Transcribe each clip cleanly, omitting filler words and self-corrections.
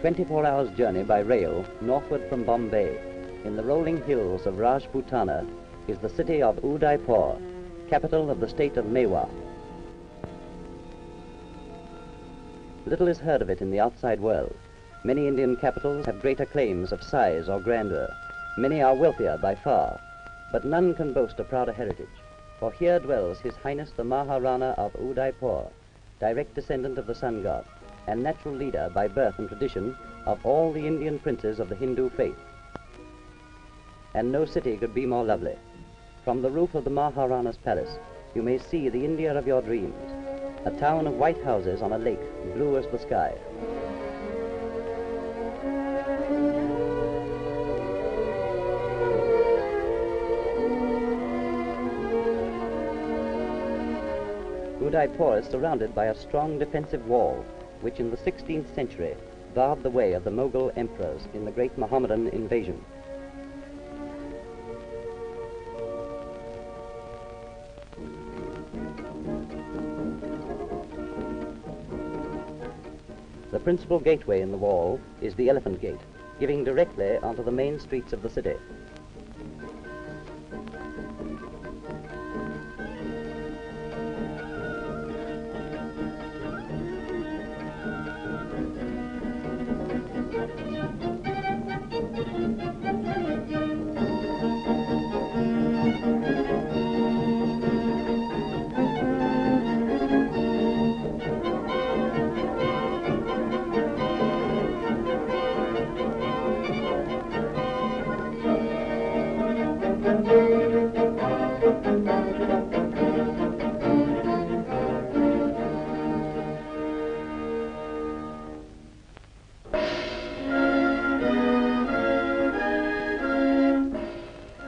24 hours journey by rail northward from Bombay, in the rolling hills of Rajputana, is the city of Udaipur, capital of the state of Mewa. Little is heard of it in the outside world. Many Indian capitals have greater claims of size or grandeur. Many are wealthier by far, but none can boast a prouder heritage. For here dwells His Highness the Maharana of Udaipur, direct descendant of the sun god, and natural leader by birth and tradition of all the Indian princes of the Hindu faith. And no city could be more lovely. From the roof of the Maharana's palace, you may see the India of your dreams, a town of white houses on a lake, blue as the sky. Udaipur is surrounded by a strong defensive wall, which in the 16th century barred the way of the Mughal emperors in the great Mohammedan invasion. The principal gateway in the wall is the Elephant Gate, giving directly onto the main streets of the city.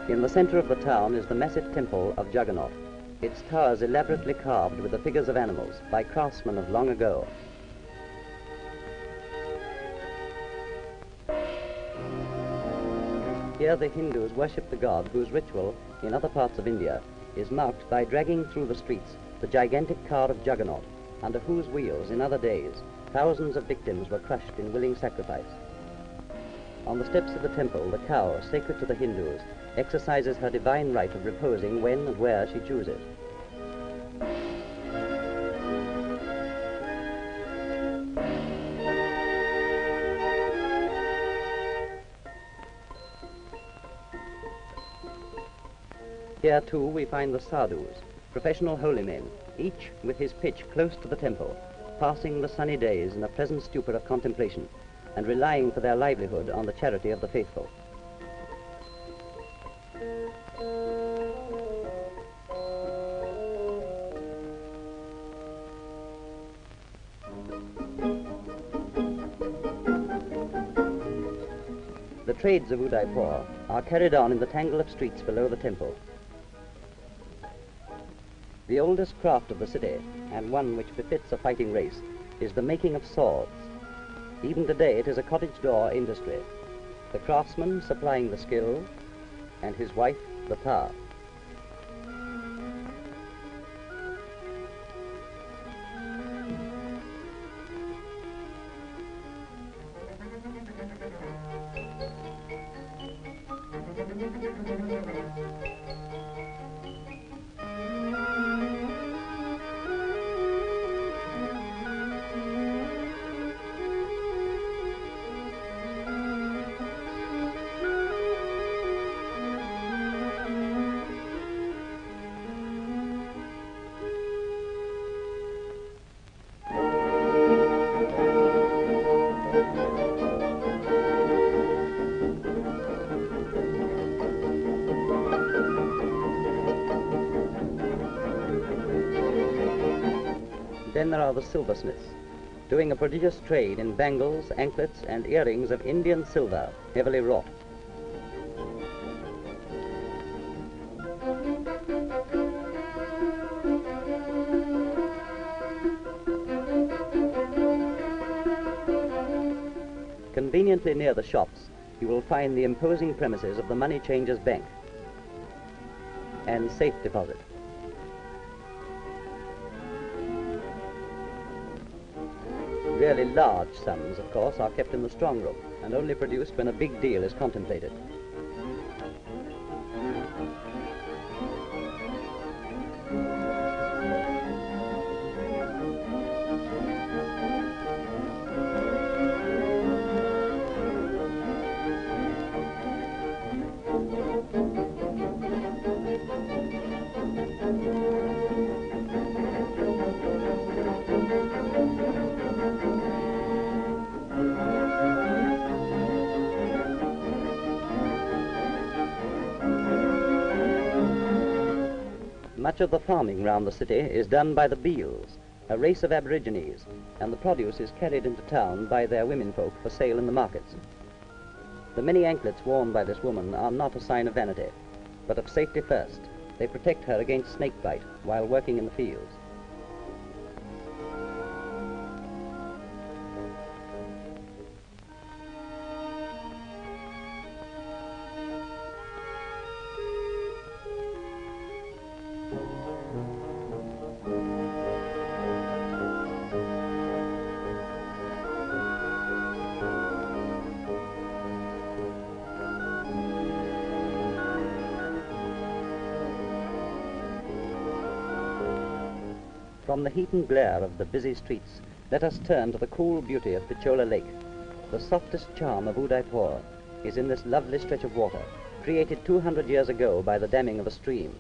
In the center of the town is the massive temple of Jagannath, its towers elaborately carved with the figures of animals by craftsmen of long ago. Here the Hindus worship the god whose ritual, in other parts of India, is marked by dragging through the streets the gigantic car of Jagannath, under whose wheels, in other days, thousands of victims were crushed in willing sacrifice. On the steps of the temple, the cow, sacred to the Hindus, exercises her divine right of reposing when and where she chooses. Here too we find the sadhus, professional holy men, each with his pitch close to the temple, passing the sunny days in a pleasant stupor of contemplation, and relying for their livelihood on the charity of the faithful. The trades of Udaipur are carried on in the tangle of streets below the temple. The oldest craft of the city, and one which befits a fighting race, is the making of swords. Even today it is a cottage door industry, the craftsman supplying the skill, and his wife the power. Then there are the silversmiths, doing a prodigious trade in bangles, anklets, and earrings of Indian silver, heavily wrought. Conveniently near the shops, you will find the imposing premises of the Money Changers Bank and safe deposit. Really large sums, of course, are kept in the strong room and only produced when a big deal is contemplated. Much of the farming round the city is done by the Beals, a race of aborigines, and the produce is carried into town by their womenfolk for sale in the markets. The many anklets worn by this woman are not a sign of vanity, but of safety first. They protect her against snake bite while working in the fields. From the heat and glare of the busy streets, let us turn to the cool beauty of Pichola Lake. The softest charm of Udaipur is in this lovely stretch of water, created 200 years ago by the damming of a stream.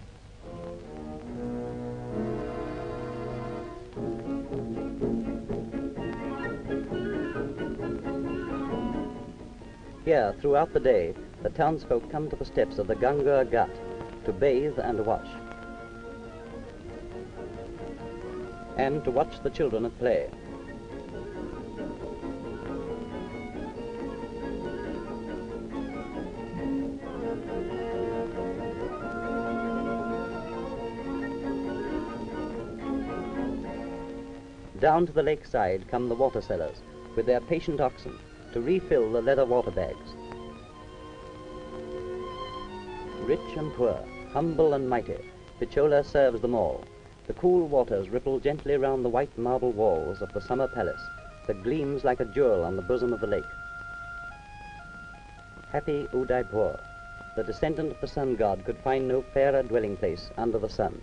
Here, throughout the day, the townsfolk come to the steps of the Gangur Ghat to bathe and wash, and to watch the children at play. Down to the lakeside come the water sellers with their patient oxen to refill the leather water bags. Rich and poor, humble and mighty, Pichola serves them all. The cool waters ripple gently round the white marble walls of the summer palace that gleams like a jewel on the bosom of the lake. Happy Udaipur, the descendant of the sun god, could find no fairer dwelling place under the sun.